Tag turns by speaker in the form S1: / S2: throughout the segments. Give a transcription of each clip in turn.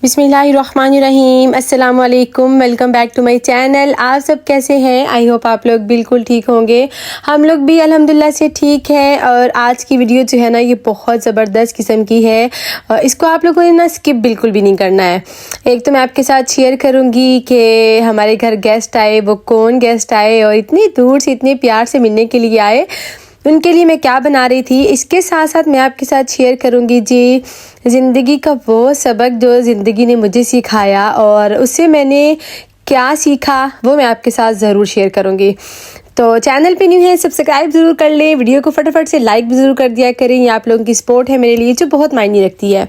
S1: बिस्मिल्लाहिर्रहमानिर्रहीम, अस्सलाम वालेकुम। Welcome back to my channel. आप सब कैसे हैं? आई होप आप लोग बिल्कुल ठीक होंगे। हम लोग भी अल्हम्दुलिल्लाह से ठीक है। और आज की वीडियो जो है ना, ये बहुत ज़बरदस्त किस्म की है और इसको आप लोगों ने ना स्किप बिल्कुल भी नहीं करना है। एक तो मैं आपके साथ शेयर करूँगी कि हमारे घर गेस्ट आए, वो कौन गेस्ट आए और इतनी दूर से इतने प्यार से मिलने के लिए आए, उनके लिए मैं क्या बना रही थी। इसके साथ साथ मैं आपके साथ शेयर करूँगी जी ज़िंदगी का वो सबक जो ज़िंदगी ने मुझे सिखाया और उससे मैंने क्या सीखा, वो मैं आपके साथ ज़रूर शेयर करूँगी। तो चैनल पे न्यू है, सब्सक्राइब ज़रूर कर लें, वीडियो को फटाफट से लाइक भी ज़रूर कर दिया करें। ये आप लोगों की सपोर्ट है मेरे लिए जो बहुत मायने रखती है।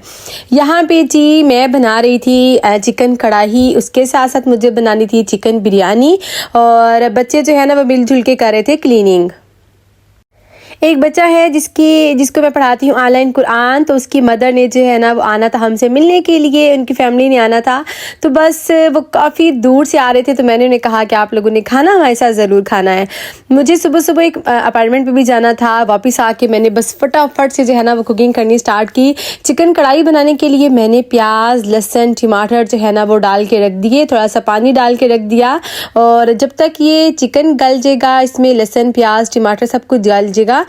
S1: यहाँ पे जी मैं बना रही थी चिकन कढ़ाई, उसके साथ साथ मुझे बनानी थी चिकन बिरयानी और बच्चे जो है ना वो मिलजुल के कर रहे थे क्लीनिंग। एक बच्चा है जिसको मैं पढ़ाती हूँ ऑनलाइन कुरान, तो उसकी मदर ने जो है ना वो आना था हमसे मिलने के लिए, उनकी फैमिली ने आना था। तो बस वो काफ़ी दूर से आ रहे थे, तो मैंने उन्हें कहा कि आप लोगों ने खाना हमारे साथ ज़रूर खाना है। मुझे सुबह सुबह एक अपार्टमेंट पे भी जाना था। वापस आके मैंने बस फटाफट से जो है ना वो कुकिंग करनी स्टार्ट की। चिकन कढ़ाई बनाने के लिए मैंने प्याज, लहसुन, टमाटर जो है ना वो डाल के रख दिए, थोड़ा सा पानी डाल के रख दिया। और जब तक ये चिकन गल जाएगा, इसमें लहसुन, प्याज, टमाटर सब कुछ गल जाएगा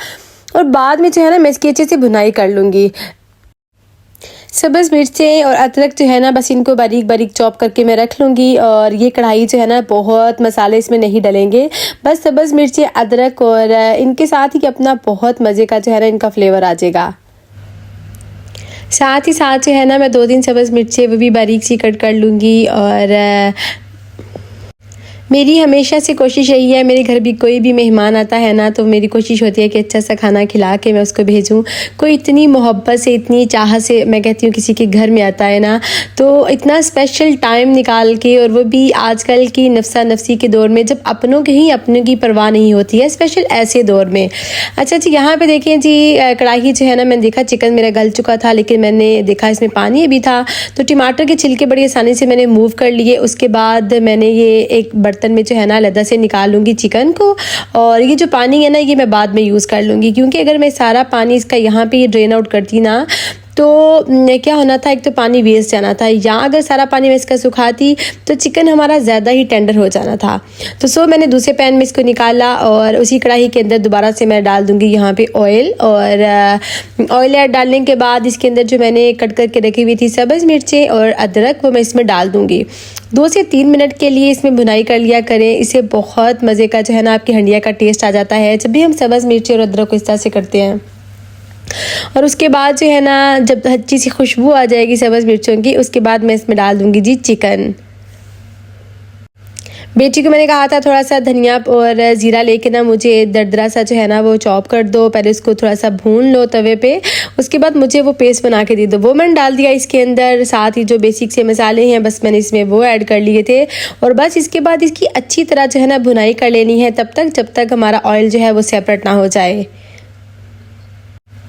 S1: और बाद में जो है ना मैं इसकी अच्छे से भुनाई कर लूँगी। सब्ज़ मिर्चें और अदरक जो है ना बस इनको बारीक बारीक चॉप करके मैं रख लूँगी। और ये कढ़ाई जो है ना बहुत मसाले इसमें नहीं डलेंगे, बस सब्ज़ मिर्चें, अदरक और इनके साथ ही अपना बहुत मज़े का जो है ना इनका फ्लेवर आ जाएगा। साथ ही साथ जो है ना मैं 2-3 सब्ज़ मिर्चें वो भी बारीक सी कट कर लूँगी। और मेरी हमेशा से कोशिश यही है, मेरे घर भी कोई भी मेहमान आता है ना तो मेरी कोशिश होती है कि अच्छा सा खाना खिला के मैं उसको भेजूं। कोई इतनी मोहब्बत से, इतनी चाह से मैं कहती हूँ किसी के घर में आता है ना, तो इतना स्पेशल टाइम निकाल के, और वो भी आजकल की नफसा नफसी के दौर में जब अपनों के ही अपनों की परवाह नहीं होती है, स्पेशल ऐसे दौर में। अच्छा जी, यहाँ पे देखें जी कढ़ाई जो है ना, मैंने देखा चिकन मेरा गल चुका था, लेकिन मैंने देखा इसमें पानी भी था, तो टमाटर के छिलके बड़ी आसानी से मैंने मूव कर लिए। उसके बाद मैंने ये एक बर्तन में जो है ना अलग से निकाल लूँगी चिकन को। और ये जो पानी है ना ये मैं बाद में यूज़ कर लूँगी, क्योंकि अगर मैं सारा पानी इसका यहाँ पे ये ड्रेन आउट करती ना तो क्या होना था, एक तो पानी वेस्ट जाना था, या अगर सारा पानी मैं इसका सुखाती तो चिकन हमारा ज़्यादा ही टेंडर हो जाना था। तो मैंने दूसरे पैन में इसको निकाला और उसी कढ़ाई के अंदर दोबारा से मैं डाल दूँगी यहाँ पे ऑयल। और ऑयल ऐड डालने के बाद इसके अंदर जो मैंने कट करके रखी हुई थी सब्ज़ मिर्चें और अदरक, वो मैं इसमें डाल दूँगी। 2 से 3 मिनट के लिए इसमें भुनाई कर लिया करें, इससे बहुत मज़े का जो है ना आपकी हंडिया का टेस्ट आ जाता है जब भी हम सब्ज़ मिर्ची और अदरक को इस तरह से करते हैं। और उसके बाद जो है ना जब अच्छी सी खुशबू आ जाएगी सब्ज़ मिर्चों की, उसके बाद मैं इसमें डाल दूँगी जी चिकन। बेटी को मैंने कहा था थोड़ा सा धनिया और ज़ीरा लेके ना मुझे दरदरा सा जो है ना वो चॉप कर दो, पहले उसको थोड़ा सा भून लो तवे पे, उसके बाद मुझे वो पेस्ट बना के दे दो। वो मैंने डाल दिया इसके अंदर। साथ ही जो बेसिक से मसाले हैं बस मैंने इसमें वो ऐड कर लिए थे। और बस इसके बाद इसकी अच्छी तरह जो है ना भुनाई कर लेनी है तब तक जब तक हमारा ऑयल जो है वो सेपरेट ना हो जाए।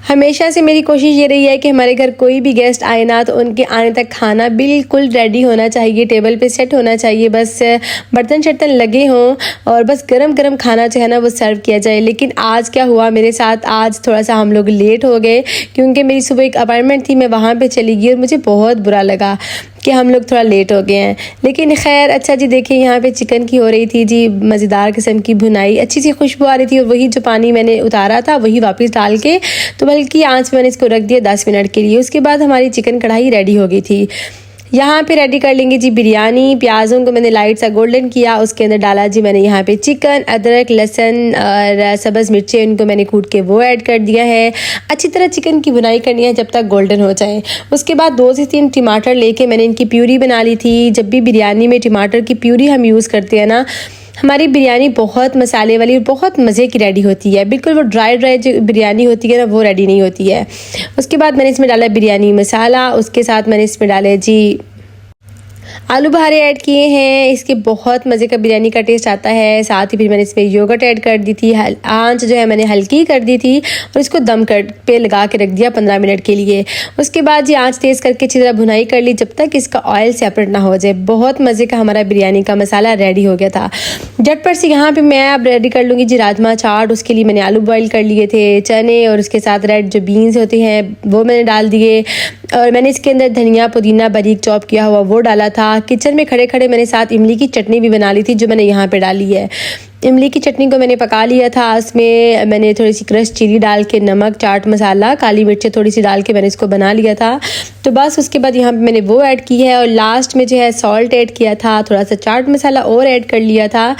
S1: हमेशा से मेरी कोशिश ये रही है कि हमारे घर कोई भी गेस्ट आए ना तो उनके आने तक खाना बिल्कुल रेडी होना चाहिए, टेबल पे सेट होना चाहिए, बस बर्तन शर्तन लगे हों और बस गरम गरम खाना जो है ना वो सर्व किया जाए। लेकिन आज क्या हुआ मेरे साथ, आज थोड़ा सा हम लोग लेट हो गए क्योंकि मेरी सुबह एक अपॉइंटमेंट थी, मैं वहाँ पर चली गई और मुझे बहुत बुरा लगा कि हम लोग थोड़ा लेट हो गए हैं। लेकिन खैर अच्छा जी, देखिए यहाँ पे चिकन की हो रही थी जी मज़ेदार किस्म की भुनाई, अच्छी सी खुशबू आ रही थी। और वही जो पानी मैंने उतारा था वही वापस डाल के तो बल्कि आंच मैंने इसको रख दिया 10 मिनट के लिए। उसके बाद हमारी चिकन कढ़ाई रेडी हो गई थी। यहाँ पे रेडी कर लेंगे जी बिरयानी। प्याज़ों को मैंने लाइट सा गोल्डन किया, उसके अंदर डाला जी मैंने यहाँ पे चिकन, अदरक, लहसुन और सब्ज़ मिर्चें, इनको मैंने कूट के वो ऐड कर दिया है। अच्छी तरह चिकन की भुनाई करनी है जब तक गोल्डन हो जाए। उसके बाद 2 से 3 टमाटर लेके मैंने इनकी प्यूरी बना ली थी। जब भी बिरयानी में टमाटर की प्यूरी हम यूज़ करते हैं ना, हमारी बिरयानी बहुत मसाले वाली और बहुत मज़े की रेडी होती है। बिल्कुल वो ड्राई जो बिरयानी होती है ना वो रेडी नहीं होती है। उसके बाद मैंने इसमें डाला बिरयानी मसाला, उसके साथ मैंने इसमें डाले जी आलू बहारे ऐड किए हैं, इसके बहुत मज़े का बिरयानी का टेस्ट आता है। साथ ही फिर मैंने इसमें योगर्ट ऐड कर दी थी, आंच जो है मैंने हल्की कर दी थी और इसको दम कर पे लगा के रख दिया 15 मिनट के लिए। उसके बाद ये आंच तेज़ करके अच्छी तरह भुनाई कर ली जब तक इसका ऑयल सेपरेट ना हो जाए। बहुत मज़े का हमारा बिरयानी का मसाला रेडी हो गया था। झटपट से यहाँ पे मैं अब रेडी कर लूँगी जी राजमा चाट। उसके लिए मैंने आलू बॉईल कर लिए थे, चने और उसके साथ रेड जो बीन्स होते हैं वो मैंने डाल दिए और मैंने इसके अंदर धनिया पुदीना बारीक चॉप किया हुआ वो डाला था। किचन में खड़े खड़े मैंने साथ इमली की चटनी भी बना ली थी जो मैंने यहाँ पे डाली है। इमली की चटनी को मैंने पका लिया था, उसमें मैंने थोड़ी सी क्रश चिली डाल के, नमक, चाट मसाला, काली मिर्चें थोड़ी सी डाल के मैंने इसको बना लिया था। तो बस उसके बाद यहाँ पे मैंने वो ऐड की है और लास्ट में जो है सॉल्ट ऐड किया था, थोड़ा सा चाट मसाला और ऐड कर लिया था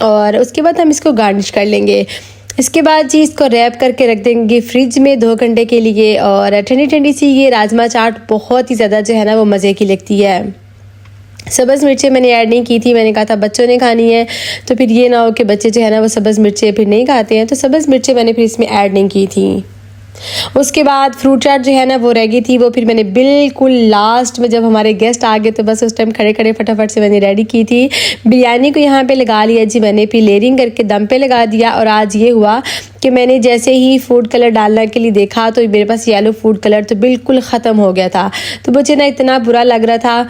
S1: और उसके बाद हम इसको गार्निश कर लेंगे। इसके बाद जी इसको रैप करके रख देंगे फ्रिज में 2 घंटे के लिए और ठंडी ठंडी सी ये राजमा चाट बहुत ही ज़्यादा जो है ना वो मज़े की लगती है। सब्ज़ मिर्चें मैंने ऐड नहीं की थी, मैंने कहा था बच्चों ने खानी है तो फिर ये ना हो कि बच्चे जो है ना वो सब्ज़ मिर्चें फिर नहीं खाते हैं, तो सब्ज़ मिर्चें मैंने फिर इसमें ऐड नहीं की थी। उसके बाद फ्रूट चाट जो है ना वो रह गई थी, वो फिर मैंने बिल्कुल लास्ट में जब हमारे गेस्ट आ गए तो बस उस टाइम खड़े खड़े फटाफट से मैंने रेडी की थी। बिरयानी को यहाँ पे लगा लिया जी मैंने, फिर लेयरिंग करके दम पे लगा दिया और आज ये हुआ कि मैंने जैसे ही फूड कलर डालने के लिए देखा तो मेरे पास येलो फूड कलर तो बिल्कुल ख़त्म हो गया था। तो मुझे ना इतना बुरा लग रहा था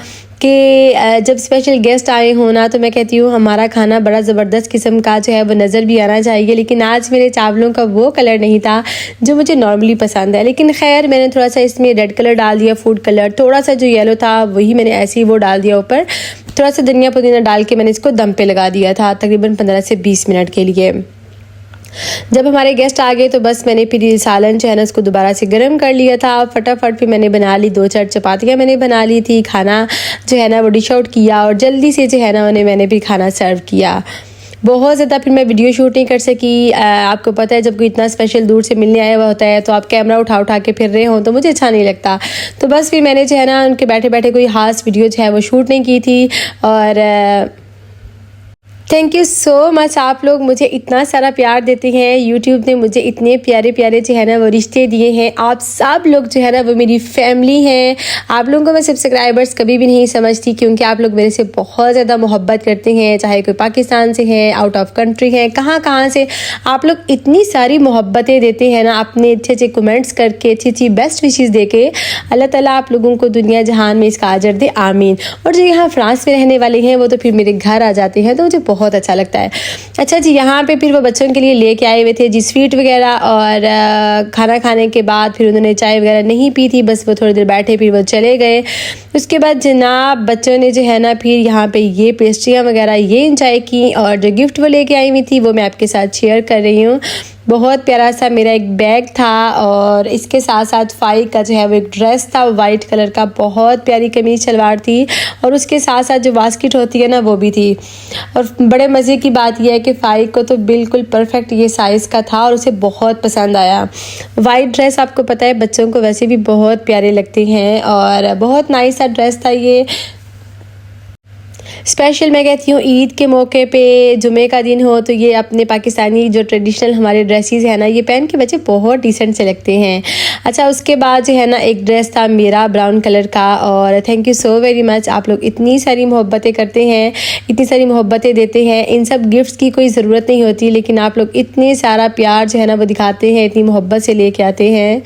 S1: कि जब स्पेशल गेस्ट आए हो ना तो मैं कहती हूँ हमारा खाना बड़ा ज़बरदस्त किस्म का जो है वो नज़र भी आना चाहिए, लेकिन आज मेरे चावलों का वो कलर नहीं था जो मुझे नॉर्मली पसंद है। लेकिन खैर मैंने थोड़ा सा इसमें रेड कलर डाल दिया, फूड कलर, थोड़ा सा जो येलो था वही मैंने ऐसे ही वो डाल दिया ऊपर, थोड़ा सा धनिया पुदीना डाल के मैंने इसको दम पे लगा दिया था तकरीबन 15 से 20 मिनट के लिए। जब हमारे गेस्ट आ गए तो बस मैंने फिर ये सालन जो है ना उसको दोबारा से गर्म कर लिया था। फटाफट फिर मैंने बना ली 2-4 चपातियाँ मैंने बना ली थी। खाना जो है ना वो डिश आउट किया और जल्दी से जो है ना उन्हें मैंने भी खाना सर्व किया। बहुत ज़्यादा फिर मैं वीडियो शूट नहीं कर सकी। आपको पता है जब कोई इतना स्पेशल दूर से मिलने आया हुआ होता है तो आप कैमरा उठा के फिर रहे हों तो मुझे अच्छा नहीं लगता। तो बस फिर मैंने जो है ना उनके बैठे बैठे कोई खास वीडियो जो है वो शूट नहीं की थी। और थैंक यू सो मच, आप लोग मुझे इतना सारा प्यार देते हैं। यूट्यूब ने मुझे इतने प्यारे प्यारे जो है ना वो रिश्ते दिए हैं। आप सब लोग जो है ना वो मेरी फैमिली हैं। आप लोगों को मैं सब्सक्राइबर्स कभी भी नहीं समझती क्योंकि आप लोग मेरे से बहुत ज़्यादा मोहब्बत करते हैं, चाहे कोई पाकिस्तान से है, आउट ऑफ कंट्री है, कहाँ से आप लोग इतनी सारी मोहब्बतें देते हैं ना अपने अच्छे अच्छे कमेंट्स करके, अच्छी अच्छी बेस्ट विशेज़ दे के। अल्लाह ताला आप लोगों को दुनिया जहान में इसका अजर दे, आमीन। और जो यहाँ फ्रांस में रहने वाले हैं वो तो फिर मेरे घर आ जाते हैं तो मुझे बहुत अच्छा लगता है। अच्छा जी, यहाँ पे फिर वो बच्चों के लिए लेके आए हुए थे जी स्वीट वगैरह और खाना खाने के बाद फिर उन्होंने चाय वगैरह नहीं पी थी, बस वो थोड़ी देर बैठे फिर वो चले गए। उसके बाद जनाब बच्चों ने जो है ना फिर यहाँ पे ये पेस्ट्रियाँ वगैरह ये इंजॉय की और जो गिफ्ट वो लेके आई हुई थी वो मैं आपके साथ शेयर कर रही हूँ। बहुत प्यारा सा मेरा एक बैग था और इसके साथ साथ फ़ाई का जो है वो एक ड्रेस था वाइट कलर का, बहुत प्यारी कमीज शलवार थी और उसके साथ साथ जो बास्केट होती है ना वो भी थी। और बड़े मज़े की बात यह है कि फ़ाई को तो बिल्कुल परफेक्ट ये साइज़ का था और उसे बहुत पसंद आया। वाइट ड्रेस आपको पता है बच्चों को वैसे भी बहुत प्यारे लगते हैं और बहुत नाइस सा ड्रेस था ये। स्पेशल मैं कहती हूँ ईद के मौके पे, जुमे का दिन हो तो ये अपने पाकिस्तानी जो ट्रेडिशनल हमारे ड्रेसेस हैं ना ये पहन के बच्चे बहुत डिसेंट से लगते हैं। अच्छा, उसके बाद जो है ना एक ड्रेस था मेरा ब्राउन कलर का और thank you so very much. आप लोग इतनी सारी मोहब्बतें करते हैं, इतनी सारी मोहब्बतें देते हैं। इन सब गिफ्ट्स की कोई ज़रूरत नहीं होती लेकिन आप लोग इतने सारा प्यार जो है ना वो दिखाते हैं, इतनी मोहब्बत से लेके आते हैं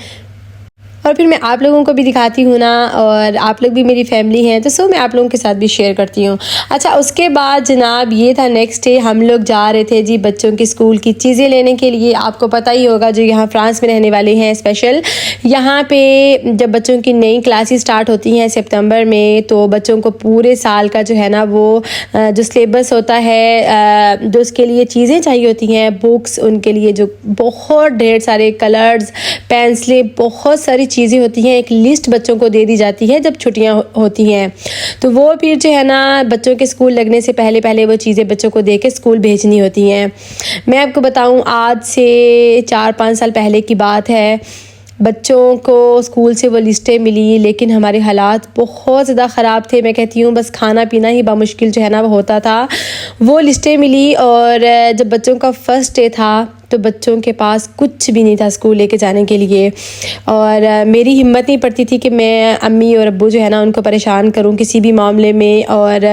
S1: और फिर मैं आप लोगों को भी दिखाती हूँ ना, और आप लोग भी मेरी फैमिली हैं तो सो मैं आप लोगों के साथ भी शेयर करती हूँ। अच्छा, उसके बाद जनाब ये था नेक्स्ट डे, हम लोग जा रहे थे जी बच्चों की स्कूल की चीज़ें लेने के लिए। आपको पता ही होगा जो यहाँ फ्रांस में रहने वाले हैं स्पेशल, यहाँ पे जब बच्चों की नई क्लासेस स्टार्ट होती हैं सितंबर में तो बच्चों को पूरे साल का जो है ना वो जो सिलेबस होता है, जो उसके लिए चीज़ें चाहिए होती हैं, बुक्स, उनके लिए जो बहुत ढेर सारे कलर्स, पेंसिलें, बहुत सारी चीज़ें होती हैं, एक लिस्ट बच्चों को दे दी जाती है जब छुट्टियां होती हैं। तो वो फिर जो है ना बच्चों के स्कूल लगने से पहले पहले वो चीज़ें बच्चों को दे के स्कूल भेजनी होती हैं। मैं आपको बताऊं आज से 4-5 साल पहले की बात है, बच्चों को स्कूल से वो लिस्टें मिली लेकिन हमारे हालात बहुत ज़्यादा ख़राब थे। मैं कहती हूँ बस खाना पीना ही बामुश्किल जो है ना वो होता था। वो लिस्टें मिली और जब बच्चों का फ़र्स्ट डे था तो बच्चों के पास कुछ भी नहीं था स्कूल लेके जाने के लिए। और मेरी हिम्मत नहीं पड़ती थी कि मैं अम्मी और अब्बू जो है ना उनको परेशान करूं किसी भी मामले में। और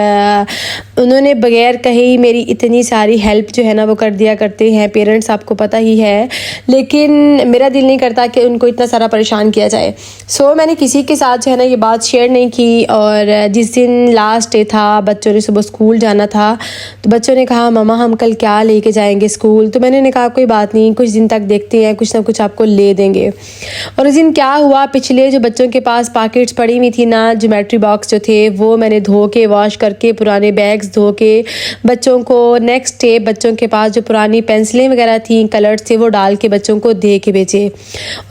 S1: उन्होंने बग़ैर कहे ही मेरी इतनी सारी हेल्प जो है ना वो कर दिया करते हैं। पेरेंट्स आपको पता ही है, लेकिन मेरा दिल नहीं करता कि उनको इतना सारा परेशान किया जाए। सो मैंने किसी के साथ जो है ना ये बात शेयर नहीं की। और जिस दिन लास्ट डे था, बच्चों ने सुबह स्कूल जाना था, तो बच्चों ने कहा मम्मा हम कल क्या लेके जाएंगे स्कूल। तो मैंने कहा कोई बात नहीं, कुछ दिन तक देखते हैं, कुछ ना कुछ आपको ले देंगे। और उस दिन क्या हुआ, पिछले जो बच्चों के पास पॉकेट्स पड़ी हुई थी ना, ज्योमेट्री बॉक्स जो थे वो मैंने धो के वॉश करके, पुराने बैग्स धो के बच्चों को नेक्स्ट डे बच्चों के पास जो पुरानी पेंसिलें वगैरह थी, कलर्स थे, वो डाल के बच्चों को दे के भेजे।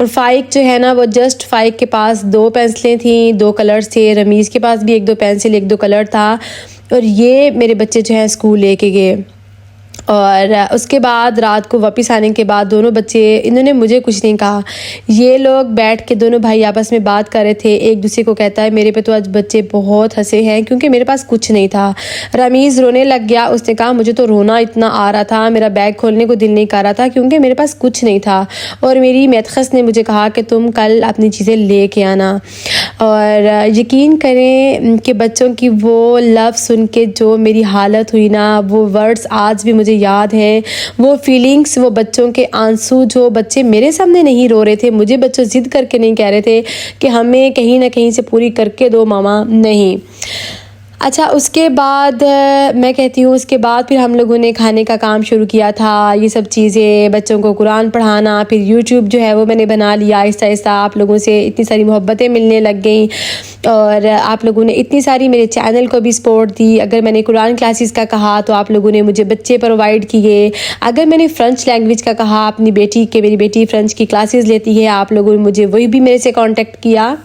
S1: और फ़ाइक जो है ना वो जस्ट फ़ाइक के पास 2 पेंसिलें थी, 2 कलर्स थे। रमीज़ के पास भी 1-2 पेंसिल 1-2 कलर था। और ये मेरे बच्चे जो हैं स्कूल लेके गए। और उसके बाद रात को वापस आने के बाद दोनों बच्चे, इन्होंने मुझे कुछ नहीं कहा, ये लोग बैठ के दोनों भाई आपस में बात कर रहे थे। एक दूसरे को कहता है मेरे पे तो आज बच्चे बहुत हंसे हैं क्योंकि मेरे पास कुछ नहीं था। रमीज़ रोने लग गया, उसने कहा मुझे तो रोना इतना आ रहा था, मेरा बैग खोलने को दिल नहीं कर रहा था क्योंकि मेरे पास कुछ नहीं था। और मेरी मैथखस ने मुझे कहा कि तुम कल अपनी चीज़ें ले के आना। और यकीन करें कि बच्चों की वो लव सुन के जो मेरी हालत हुई ना, वो वर्ड्स आज भी मुझे याद हैं। वो फीलिंग्स, वो बच्चों के आंसू, जो बच्चे मेरे सामने नहीं रो रहे थे, मुझे बच्चों ज़िद करके नहीं कह रहे थे कि हमें कहीं ना कहीं से पूरी करके दो मामा, नहीं। अच्छा, उसके बाद मैं कहती हूँ उसके बाद फिर हम लोगों ने खाने का काम शुरू किया था। ये सब चीज़ें, बच्चों को कुरान पढ़ाना, फिर यूट्यूब जो है वो मैंने बना लिया आहिस्ता आहिस्ता। आप लोगों से इतनी सारी मोहब्बतें मिलने लग गई और आप लोगों ने इतनी सारी मेरे चैनल को भी सपोर्ट दी। अगर मैंने कुरान क्लासेस का कहा तो आप लोगों ने मुझे बच्चे प्रोवाइड किए। अगर मैंने फ़्रेंच लैंग्वेज का कहा अपनी बेटी के, मेरी बेटी फ़्रेंच की क्लासेस लेती है, आप लोगों ने मुझे वही भी मेरे से कॉन्टेक्ट किया।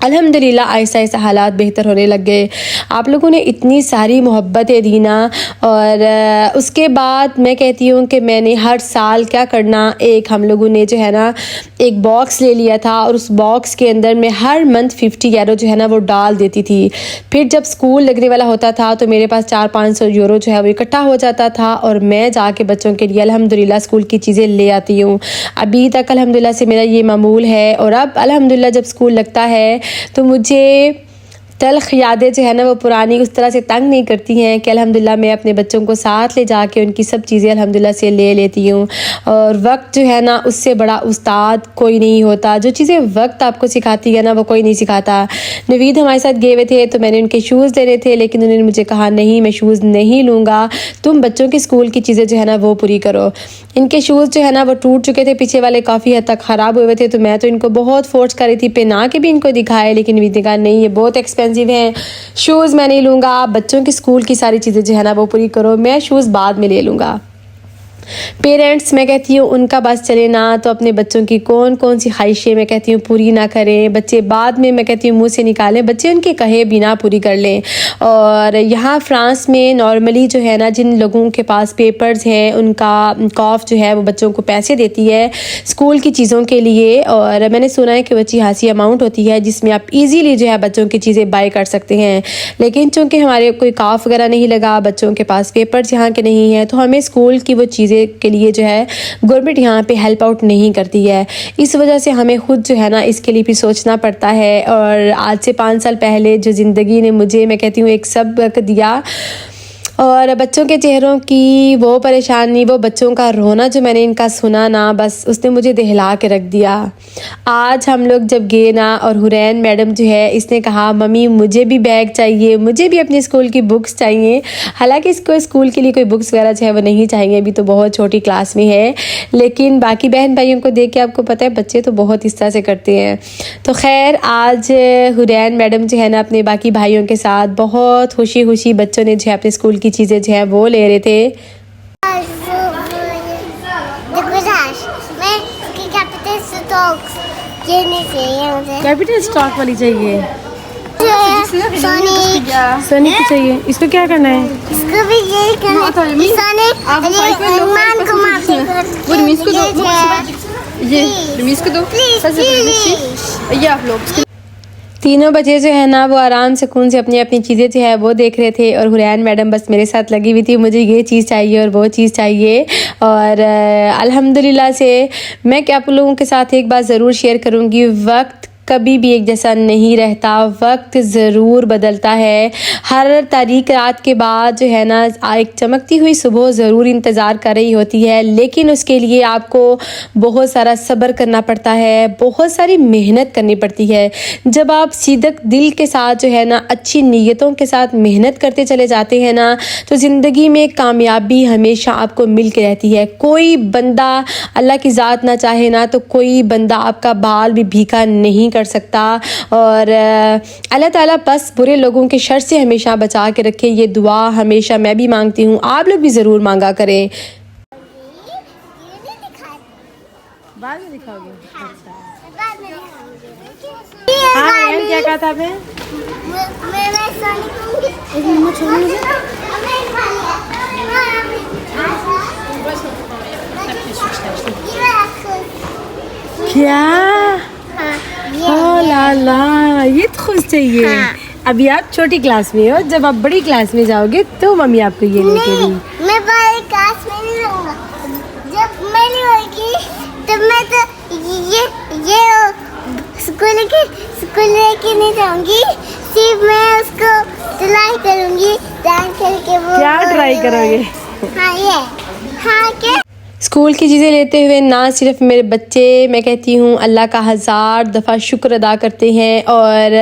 S1: अल्हम्दुलिल्लाह आहिस्ता आहिस्ता हालात बेहतर होने लग गए। आप लोगों ने इतनी सारी मोहब्बतें दी ना। और उसके बाद मैं कहती हूँ कि मैंने हर साल क्या करना, एक हम लोगों ने जो है ना एक बॉक्स ले लिया था और उस बॉक्स के अंदर मैं हर मंथ 50 यूरो जो है ना वो डाल देती थी। फिर जब स्कूल लगने वाला होता था तो मेरे पास 400-500 यूरो जो है वो इकट्ठा हो जाता था और मैं जाके बच्चों के लिए अल्हम्दुलिल्लाह स्कूल की चीज़ें ले आती हूँ। अभी तक अल्हम्दुलिल्लाह से मेरा ये मामूल है। और अब अल्हम्दुलिल्लाह जब स्कूल लगता है तो मुझे तल्ख़ यादें जो है ना वो पुरानी उस तरह से तंग नहीं करती हैं कि अल्हम्दुलिल्लाह मैं अपने बच्चों को साथ ले जाके उनकी सब चीज़ें अल्हम्दुलिल्लाह से ले लेती हूँ। और वक्त जो है ना उससे बड़ा उस्ताद कोई नहीं होता। जो चीज़ें वक्त आपको सिखाती है ना वो कोई नहीं सिखाता। नवीद हमारे साथ गए हुए थे तो मैंने उनके शूज़ लेने थे, लेकिन उन्होंने मुझे कहा नहीं मैं शूज़ नहीं लूँगा, तुम बच्चों के स्कूल की चीज़ें जो है ना वो पूरी करो। इनके शूज़ जो है ना वो टूट चुके थे, पीछे वाले काफ़ी हद तक ख़राब हुए थे। तो मैं तो इनको बहुत फोर्स कर रही थी, पहना के भी इनको दिखाए, लेकिन नवीद ने कहा नहीं ये बहुत एक्सपेंसिव हैं, शूज़ मैं नहीं लूँगा, बच्चों की स्कूल की सारी चीज़ें जो है ना वो पूरी करो, मैं शूज़ बाद में ले लूँगा। पेरेंट्स मैं कहती हूँ उनका बस चले ना तो अपने बच्चों की कौन कौन सी ख्वाहिशें मैं कहती हूँ पूरी ना करें। बच्चे बाद में मैं कहती हूँ मुँह से निकालें, बच्चे उनके कहे बिना पूरी कर लें। और यहाँ फ्रांस में नॉर्मली जो है ना जिन लोगों के पास पेपर्स हैं उनका कॉफ जो है वो बच्चों को पैसे देती है स्कूल की चीज़ों के लिए। और मैंने सुना है कि अच्छी खासी अमाउंट होती है जिसमें आप ईज़िली जो है बच्चों की चीज़ें बाय कर सकते हैं। लेकिन चूँकि हमारे कोई कॉफ वगैरह नहीं लगा, बच्चों के पास पेपर्स यहाँ के नहीं हैं, तो हमें स्कूल की वो चीज़ें के लिए जो है गवर्नमेंट यहाँ पे हेल्प आउट नहीं करती है। इस वजह से हमें खुद जो है ना इसके लिए भी सोचना पड़ता है। और आज से 5 साल पहले जो ज़िंदगी ने मुझे मैं कहती हूँ एक सबक दिया, और बच्चों के चेहरों की वो परेशानी, वो बच्चों का रोना जो मैंने इनका सुना ना, बस उसने मुझे दहला के रख दिया। आज हम लोग जब गए ना और हुरैन मैडम जो है इसने कहा मम्मी मुझे भी बैग चाहिए, मुझे भी अपने स्कूल की बुक्स चाहिए। हालांकि इसको स्कूल के लिए कोई बुक्स वगैरह जो है वो नहीं चाहिए, अभी तो बहुत छोटी क्लास में है, लेकिन बाकी बहन भाइयों को देख के आपको पता है बच्चे तो बहुत इस तरह से करते हैं। तो खैर आज हुरैन मैडम जो है ना अपने बाकी भाइयों के साथ बहुत खुशी खुशी बच्चों ने जो है अपने स्कूल की चीज़ें जो है वो ले रहे थे। कैपिटल स्टॉक वाली चाहिए, सोनी की चाहिए। इसको क्या करना है?
S2: इसको भी यही करना है।
S1: ये रमीज को दो, ये आप लोग। तीनों बच्चे जो है ना वो आराम सुकून से अपनी अपनी चीज़ें जो है वो देख रहे थे और हुरैन मैडम बस मेरे साथ लगी हुई थी, मुझे ये चीज़ चाहिए और वो चीज़ चाहिए। और अल्हम्दुलिल्लाह से मैं क्या आप लोगों के साथ एक बात ज़रूर शेयर करूँगी, वक्त कभी भी एक जैसा नहीं रहता, वक्त ज़रूर बदलता है। हर तारीख रात के बाद जो है ना एक चमकती हुई सुबह ज़रूर इंतज़ार कर रही होती है, लेकिन उसके लिए आपको बहुत सारा सब्र करना पड़ता है, बहुत सारी मेहनत करनी पड़ती है। जब आप सीधक दिल के साथ जो है ना अच्छी नीयतों के साथ मेहनत करते चले जाते हैं ना, तो ज़िंदगी में कामयाबी हमेशा आपको मिल के रहती है। कोई बंदा अल्लाह की ज़ात ना चाहे ना तो कोई बंदा आपका बाल भी भीखा नहीं कर सकता। और अल्लाह ताला बस बुरे लोगों के शर से हमेशा बचा के रखे, ये दुआ हमेशा मैं भी मांगती हूँ, आप लोग भी ज़रूर मांगा करें। बाद में दिखाओगे? अच्छा। हाँ बहन, क्या कहा था आपने? क्या? ओ ला ला, ये तो खुश चाहिए। हाँ। अभी आप छोटी क्लास में हो, जब आप बड़ी क्लास में जाओगे तो मम्मी आपको ये लेके देगी।
S2: मैं बड़ी क्लास में नहीं रहूँगा, जब मैं नहीं होगी तब मैं तो ये स्कूल लेके नहीं जाऊँगी, सिर्फ मैं उसको ट्राई करूँगी, डांस करके। वो
S1: क्या ट्राई करोगे?
S2: हाँ ये, हाँ क्या
S1: स्कूल की चीज़ें लेते हुए ना सिर्फ मेरे बच्चे, मैं कहती हूँ अल्लाह का हज़ार दफ़ा शुक्र अदा करते हैं। और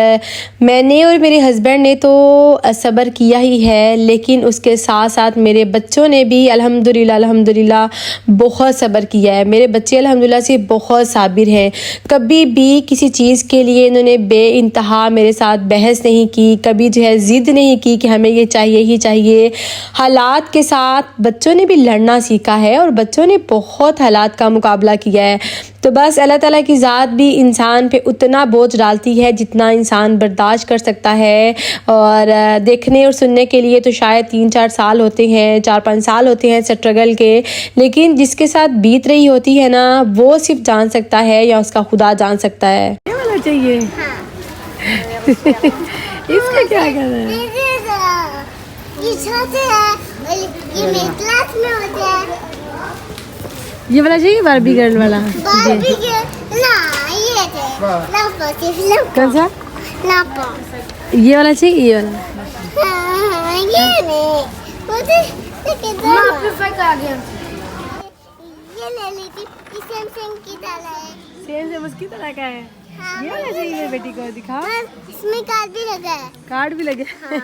S1: मैंने और मेरे हस्बैंड ने तो सब्र किया ही है, लेकिन उसके साथ साथ मेरे बच्चों ने भी अल्हम्दुलिल्लाह बहुत सब्र किया है। मेरे बच्चे अल्हम्दुलिल्लाह से बहुत साबिर हैं। कभी भी किसी चीज़ के लिए इन्होंने बेइंतहा मेरे साथ बहस नहीं की, कभी जो है ज़िद नहीं की कि हमें ये चाहिए ही चाहिए। हालात के साथ बच्चों ने भी लड़ना सीखा है और बच्चों ने बहुत हालात का मुकाबला किया है। तो बस अल्लाह ताला की ज़ात भी इंसान पे उतना बोझ डालती है जितना इंसान बर्दाश्त कर सकता है। और देखने और सुनने के लिए तो शायद 3-4 साल होते हैं, 4-5 साल होते हैं स्ट्रगल के, लेकिन जिसके साथ बीत रही होती है ना वो सिर्फ जान सकता है या उसका खुदा जान सकता है। ये वाला चाहिए? हाँ। इसका क्या करना है?
S2: ये छोटे हैं, ये मेरे क्लास में होते हैं।
S1: ये वाला चाहिए, बारबी गर्ल वाला?
S2: बारबी गर्ल ना, ये थे
S1: कौन सा?
S2: लापा।
S1: ये वाला चाहिए, ये वाला?
S2: हाँ, ये नहीं, मुझे ये ले ली थी, ये सैमसंग की तरह है।
S1: सेम उसकी तरह का है।
S2: हाँ,
S1: ये वाला चाहिए बेटी को, दिखाओ।
S2: इसमें कार्ड भी लगा है।
S1: कार्ड भी लगे?
S2: हाँ।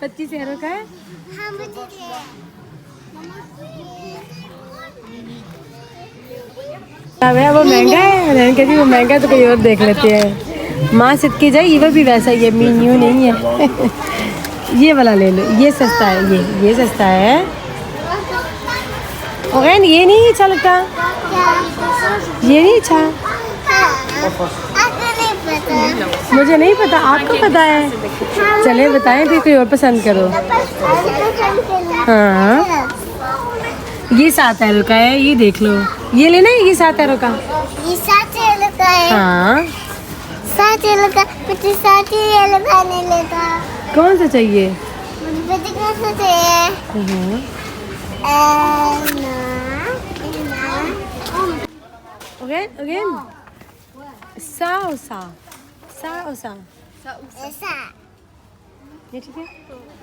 S1: 25 यूरो का है।
S2: हाँ मुझे
S1: वो महंगा है, रहन कहती वो महंगा है तो कोई और देख लेते हैं। माँ सिद्की जाए, ये भी वैसा ही है, मीन्यू नहीं है। ये वाला ले लो, ये सस्ता है, ये सस्ता है। और ये नहीं अच्छा लगता, ये नहीं अच्छा। मुझे नहीं पता, आपको पता है? चले बताएं फिर, कोई और पसंद करो। हाँ ये 7 यूरो का है, ये देख लो। ये लेना है, ये 7 यूरो का।
S2: ये 7 यूरो का है।
S1: हाँ
S2: 7 यूरो का, मुझे 7 यूरो का नहीं लेता।
S1: कौन सा चाहिए?
S2: मुझे कौन सा चाहिए?
S1: Again. सा
S2: ऐसा।
S1: ये ठीक है,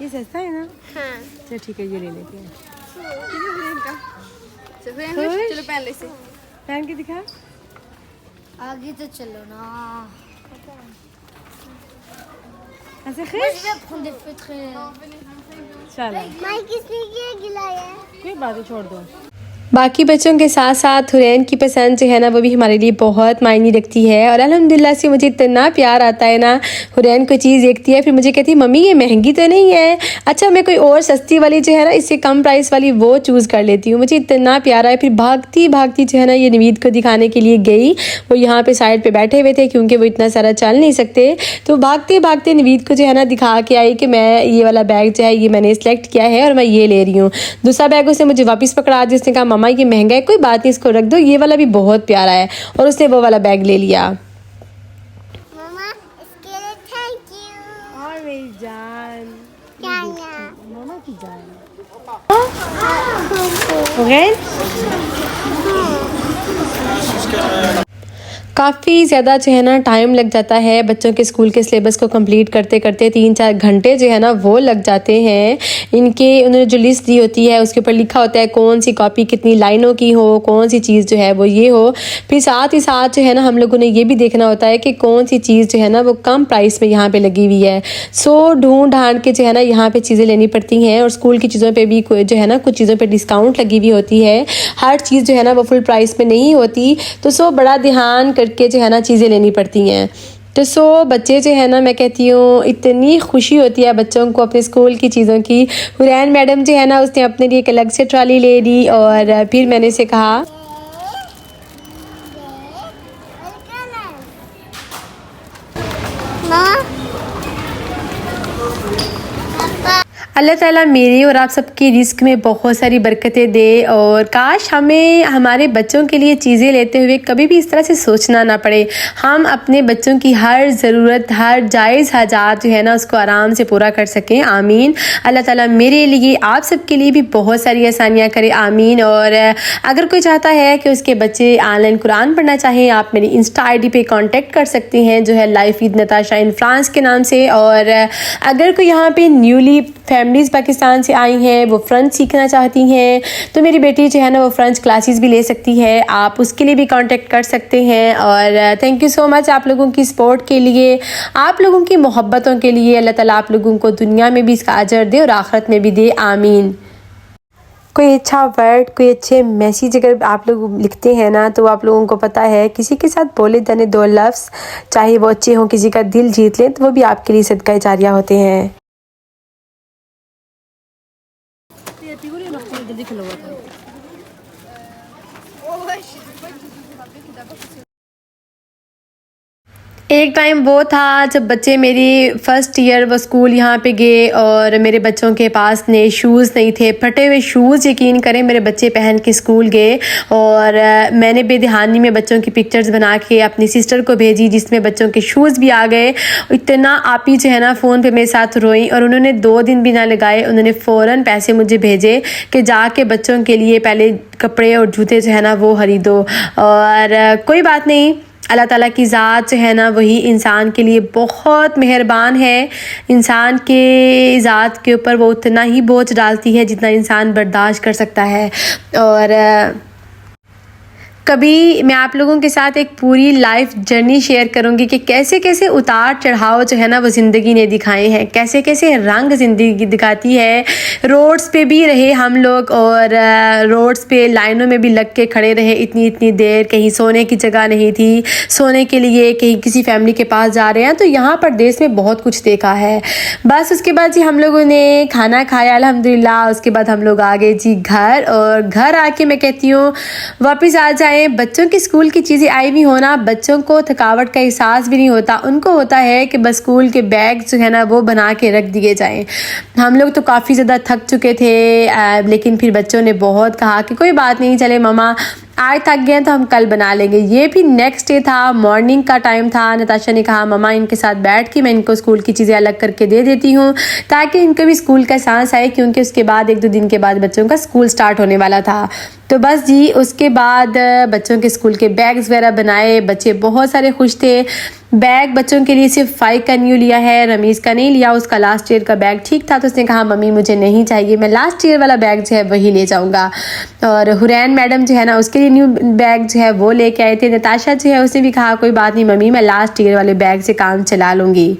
S1: ये सस्ता है ना?
S2: हाँ।
S1: चलो ठीक है, ये ले लेते हैं।
S3: चलो पहन ले से।
S1: पहन के दिखा।
S2: आगे तो चलो ना।
S1: ऐसे खुश? चलो
S2: माइक किसने किया गिलाया?
S1: कोई बात नहीं, छोड़ दो। बाकी बच्चों के साथ साथ हुरैन की पसंद जो है ना वो भी हमारे लिए बहुत मायने रखती है। और अल्हम्दुलिल्लाह से मुझे इतना प्यार आता है ना, हुरैन कोई चीज़ देखती है फिर मुझे कहती है मम्मी ये महंगी तो नहीं है, अच्छा मैं कोई और सस्ती वाली जो है ना इससे कम प्राइस वाली वो चूज़ कर लेती हूँ। मुझे इतना प्यारा है। फिर भागती भागती जो है ना ये नवीद को दिखाने के लिए गई, वो यहाँ पर साइड पर बैठे हुए थे क्योंकि वो इतना सारा चल नहीं सकते, तो भागते भागते नवीद को जो है ना दिखा के आई कि मैं ये वाला बैग जो है ये मैंने सेलेक्ट किया है और मैं ये ले रही हूँ। दूसरा बैग उसने मुझे वापस पकड़ा, जिसने कहा मामा ये महंगा है, कोई बात नहीं इसको रख दो, ये वाला भी बहुत प्यारा है, और उसने वो वाला बैग ले लिया।
S2: मामा इसके
S1: मेरी जान,
S2: क्या क्या
S1: मामा की जान। हो गए? काफ़ी ज़्यादा जो है ना टाइम लग जाता है बच्चों के स्कूल के सिलेबस को कंप्लीट करते करते 3-4 घंटे जो है ना वो लग जाते हैं। उन्होंने जो लिस्ट दी होती है उसके ऊपर लिखा होता है कौन सी कॉपी कितनी लाइनों की हो, कौन सी चीज़ जो है वो ये हो। फिर साथ ही साथ जो है ना हम लोगों ने ये भी देखना होता है कि कौन सी चीज़ जो है ना वो कम प्राइस में यहाँ पर लगी हुई है। सो ढूंढ ढांड के जो है ना यहाँ पर चीज़ें लेनी पड़ती हैं। और स्कूल की चीज़ों पर भी जो है ना कुछ चीज़ों पर डिस्काउंट लगी हुई होती है। हर चीज़ जो है ना वो फुल प्राइस में नहीं होती, तो बड़ा ध्यान करके जो है ना चीज़ें लेनी पड़ती हैं। तो बच्चे जो है ना मैं कहती हूँ इतनी खुशी होती है बच्चों को अपने स्कूल की चीज़ों की। हुरैन मैडम जो है ना उसने अपने लिए एक अलग से ट्रॉली ले ली और फिर मैंने उसे कहा अल्लाह ताला मेरी और आप सबकी रिस्क में बहुत सारी बरकतें दे। और काश हमें हमारे बच्चों के लिए चीज़ें लेते हुए कभी भी इस तरह से सोचना ना पड़े। हम अपने बच्चों की हर ज़रूरत, हर जायज़ हाजात जो है ना उसको आराम से पूरा कर सकें। आमीन। अल्लाह ताला मेरे लिए, आप सबके लिए भी बहुत सारी आसानियाँ करे। आमीन। और अगर कोई चाहता है कि उसके बच्चे ऑनलाइन कुरान पढ़ना चाहें, आप मेरी इंस्टा ID पे कांटेक्ट कर सकते हैं जो है life with Natasha in France के नाम से। और अगर कोई यहाँ पे न्यूली फैमिलीज़ पाकिस्तान से आई हैं, वो फ्रेंच सीखना चाहती हैं, तो मेरी बेटी जो है ना वो फ्रेंच क्लासेस भी ले सकती है। आप उसके लिए भी कांटेक्ट कर सकते हैं। और थैंक यू सो मच आप लोगों की सपोर्ट के लिए, आप लोगों की मोहब्बतों के लिए। अल्लाह ताला आप लोगों को दुनिया में भी इसका अजर दे और आखिरत में भी दे। आमीन। कोई अच्छा वर्ड, कोई अच्छे मैसेज अगर आप लोग लिखते हैं ना तो आप लोगों को पता है किसी के साथ बोले जाने 2 लफ्ज़, चाहे वो अच्छे हों, किसी का दिल जीत लें, तो वो भी आपके लिए सदका जारिया होते हैं। एक टाइम वो था जब बच्चे मेरी फ़र्स्ट ईयर वो स्कूल यहाँ पे गए और मेरे बच्चों के पास नए शूज़ नहीं थे। फटे हुए शूज़ यकीन करें मेरे बच्चे पहन के स्कूल गए। और मैंने बेदहानी में बच्चों की पिक्चर्स बना के अपनी सिस्टर को भेजी जिसमें बच्चों के शूज़ भी आ गए। इतना आपी जो है ना फ़ोन पे मेरे साथ रोई और उन्होंने 2 दिन भी ना लगाए, उन्होंने फ़ौरन पैसे मुझे भेजे कि जाके बच्चों के लिए पहले कपड़े और जूते जो है ना वो खरीदो। और कोई बात नहीं, अल्लाह ताला की ज़ात जो है ना वही इंसान के लिए बहुत मेहरबान है। इंसान के ज़ात के ऊपर वो उतना ही बोझ डालती है जितना इंसान बर्दाश्त कर सकता है। और कभी मैं आप लोगों के साथ एक पूरी लाइफ जर्नी शेयर करूंगी कि कैसे कैसे उतार चढ़ाव जो है ना वो ज़िंदगी ने दिखाए हैं, कैसे कैसे रंग ज़िंदगी दिखाती है। रोड्स पे भी रहे हम लोग और रोड्स पे लाइनों में भी लग के खड़े रहे इतनी इतनी देर, कहीं सोने की जगह नहीं थी, सोने के लिए कहीं किसी फैमिली के पास जा रहे हैं। तो यहाँ पर देश में बहुत कुछ देखा है। बस उसके बाद जी हम लोगों ने खाना खाया अल्हम्दुलिल्लाह। उसके बाद हम लोग आ गए जी घर, और घर आके मैं कहती हूँ वापस आ जाए। बच्चों की स्कूल की चीज़ें आई भी होना, बच्चों को थकावट का एहसास भी नहीं होता। उनको होता है कि बस स्कूल के बैग जो है ना वो बना के रख दिए जाएं। हम लोग तो काफ़ी ज़्यादा थक चुके थे, लेकिन फिर बच्चों ने बहुत कहा कि कोई बात नहीं, चले मम्मा आज थक गए तो हम कल बना लेंगे। ये भी नेक्स्ट डे था, मॉर्निंग का टाइम था। नताशा ने कहा मम्मा इनके साथ बैठ के मैं इनको स्कूल की चीज़ें अलग करके दे देती हूँ ताकि इनको भी स्कूल का सांस आए, क्योंकि उसके बाद 1-2 दिन के बाद बच्चों का स्कूल स्टार्ट होने वाला था। तो बस जी उसके बाद बच्चों के स्कूल के बैग्स वगैरह बनाए। बच्चे बहुत सारे खुश थे। बैग बच्चों के लिए सिर्फ 5 का न्यू लिया है, रमीज़ का नहीं लिया। उसका लास्ट ईयर का बैग ठीक था तो उसने कहा मम्मी मुझे नहीं चाहिए, मैं लास्ट ईयर वाला बैग जो है वही ले जाऊंगा। और हुरैन मैडम जो है ना उसके लिए न्यू बैग जो है वो लेके आए थे। नताशा जो है उसने भी कहा कोई बात नहीं मम्मी, मैं लास्ट ईयर वाले बैग से काम चला लूँगी।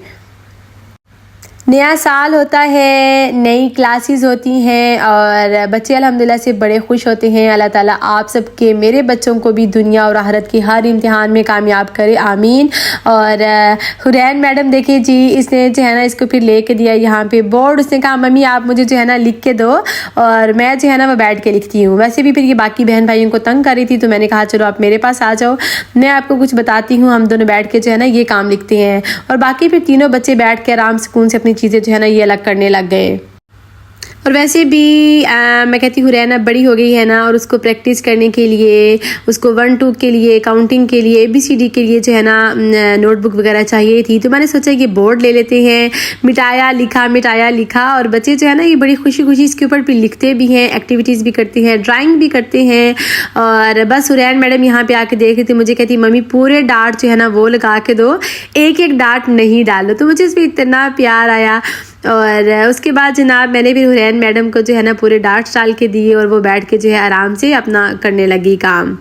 S1: नया साल होता है, नई क्लासेस होती हैं और बच्चे अल्हम्दुलिल्लाह से बड़े खुश होते हैं। अल्लाह ताला आप सबके, मेरे बच्चों को भी दुनिया और आखिरत की हर इम्तिहान में कामयाब करे। आमीन। और हुरैन मैडम देखिए जी, इसने जो है ना इसको फिर लेके दिया यहाँ पे बोर्ड। उसने कहा मम्मी आप मुझे जो है ना लिख के दो और मैं जो है ना वो बैठ के लिखती हूँ। वैसे भी फिर ये बाकी बहन भाइयों को तंग कर रही थी तो मैंने कहा चलो आप मेरे पास आ जाओ, मैं आपको कुछ बताती हूँ, हम दोनों बैठ के जो है ना ये काम लिखते हैं। और बाकी फिर तीनों बच्चे बैठ के आराम सुकून से अपनी चीज़ें जो है ना ये अलग करने लग गए। और वैसे भी मैं कहती हूँ हुरैन अब बड़ी हो गई है ना, और उसको प्रैक्टिस करने के लिए, उसको 1 2 के लिए, काउंटिंग के लिए, ABCD के लिए जो है ना नोटबुक वगैरह चाहिए थी। तो मैंने सोचा कि बोर्ड ले लेते हैं। मिटाया लिखा और बच्चे जो है ना ये बड़ी खुशी खुशी इसके ऊपर भी लिखते भी हैं, एक्टिविटीज़ भी करते हैं, ड्राइंग भी करते हैं। और बस हुरैन मैडम यहाँ पे आके देख रही थी, मुझे कहती मम्मी पूरे डार्ट जो है ना वो लगा के दो, एक एक डार्ट नहीं डालो। तो मुझे इसमें इतना प्यार आया। और उसके बाद जनाब मैंने भी हुरैन मैडम को जो है ना पूरे डार्ट्स डाल के दिए और वो बैठ के जो है आराम से अपना करने लगी काम।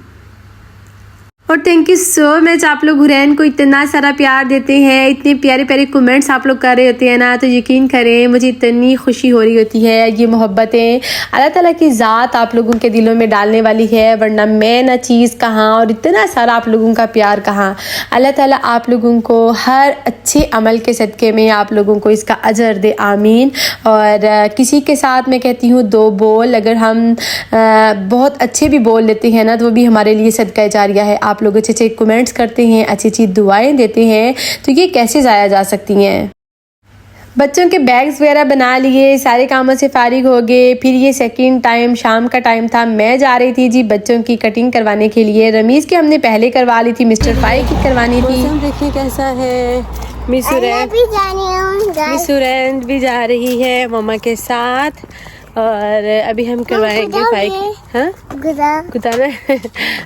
S1: और थैंक यू सो मच, आप लोग हुरैन को इतना सारा प्यार देते हैं, इतने प्यारे प्यारे कमेंट्स आप लोग कर रहे होते हैं ना, तो यकीन करें मुझे इतनी खुशी हो रही होती है। ये मोहब्बतें अल्लाह ताला की ज़ात आप लोगों के दिलों में डालने वाली है, वरना मैं ना चीज़ कहाँ और इतना सारा आप लोगों का प्यार कहाँ। अल्लाह ताला आप लोगों को हर अच्छे अमल के सदक़े में आप लोगों को इसका अजर दे, आमीन। और किसी के साथ मैं कहती हूँ 2 बोल अगर हम बहुत अच्छे भी बोल लेते हैं ना, तो वो भी हमारे लिए सदका जारिया है। आप लोग अच्छे अच्छे कमेंट्स करते हैं, अच्छी अच्छी दुआएं देते हैं, तो ये कैसे ज़ाया जा सकती हैं। बच्चों के बैग्स वगैरह बना लिए, सारे कामों से फारिग हो गए। फिर ये सेकंड टाइम शाम का टाइम था, मैं जा रही थी जी बच्चों की कटिंग करवाने के लिए। रमीज़ की हमने पहले करवा ली थी, मिस्टर फाई की करवानी थी। देखिए कैसा है, मिस हुरैन भी जा रही है मम्मा के साथ। और अभी हम करवाएंगे फाई की, हाँ गुदा में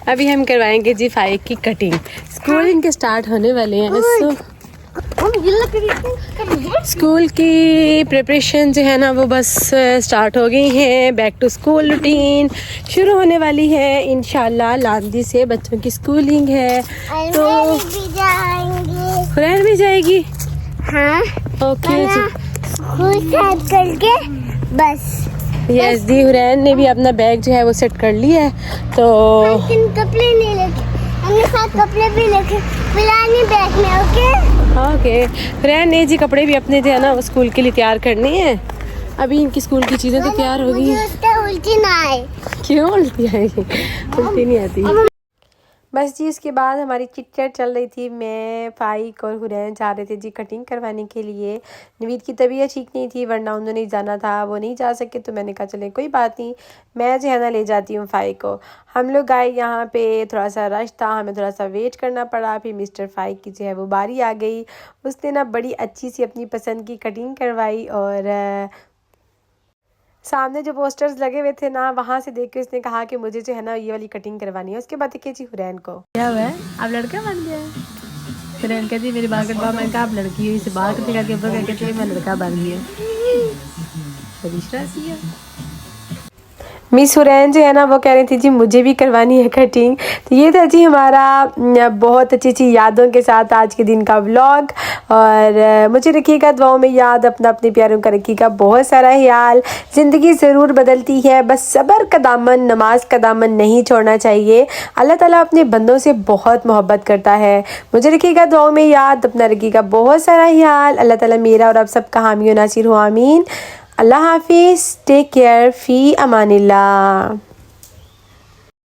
S1: अभी हम करवाएंगे जी फाई की कटिंग। स्कूल इनके स्टार्ट होने वाले हैं, सो स्कूल की प्रिपरेशन जो है ना वो बस स्टार्ट हो गई है। बैक टू स्कूल रूटीन शुरू होने वाली है इंशाल्लाह। लांदी से बच्चों की स्कूलिंग है, तो हुरैन भी जाएगी।
S2: हाँ
S1: ओके जी,
S2: करके बस
S1: यस दी हुरैन ने भी अपना बैग जो है वो सेट कर लिया है। तो
S2: कपड़े नहीं लेके, हमने साथ कपड़े भी लेके पुरानी बैग में।
S1: ओके हुरैन ने जी कपड़े भी अपने जो है ना वो स्कूल के लिए तैयार करने हैं। अभी इनकी स्कूल की चीज़ें तो तैयार हो गई हैं।
S2: उल्टी ना आए।
S1: क्यों उल्टी आएगी? उल्टी नहीं आती। बस जी उसके बाद हमारी चिट चैट चल रही थी। मैं फाइक और हुरैन जा रहे थे जी कटिंग करवाने के लिए। नवीद की तबीयत ठीक नहीं थी, वरना उन्होंने जाना था, वो नहीं जा सके। तो मैंने कहा चले कोई बात नहीं, मैं जो है ना ले जाती हूँ फाइक को। हम लोग आए यहाँ पे, थोड़ा सा रश था, हमें थोड़ा सा वेट करना पड़ा। फिर मिस्टर फाइक की जो है वो बारी आ गई। उसने ना बड़ी अच्छी सी अपनी पसंद की कटिंग करवाई। और सामने जो पोस्टर्स लगे हुए थे ना, वहाँ से देख के उसने कहा कि मुझे जो है ना ये वाली कटिंग करवानी है। उसके बाद देखिए जी हुरैन को क्या हुआ है, आप लड़का बन गया है। हुरैन कहती मेरी बाल कटवा, मैंने कहा आप लड़की हो, इसे बाल कटवा के ऊपर कहती मैं लड़का बन गया। बड़ी शरारती है। मिस हुरैन जो है ना वो कह रही थी जी मुझे भी करवानी है कटिंग। तो ये था जी हमारा बहुत अच्छी अच्छी यादों के साथ आज के दिन का व्लॉग। और मुझे रखिएगा दुआओं में याद, अपना अपने प्यारों का रखिएगा बहुत सारा ख्याल। ज़िंदगी ज़रूर बदलती है, बस सब्र का दामन, नमाज का दामन नहीं छोड़ना चाहिए। अल्लाह ताला अपने बंदों से बहुत मोहब्बत करता है। मुझे रखिएगा दुआओं में याद, अपना रखिएगा बहुत सारा ख्याल। अल्लाह ताला मेरा और आप सबका हामी और नासिर हो, आमीन। अल्लाह हाफिज़, टेक केयर, फ़ी अमानिल्लाह।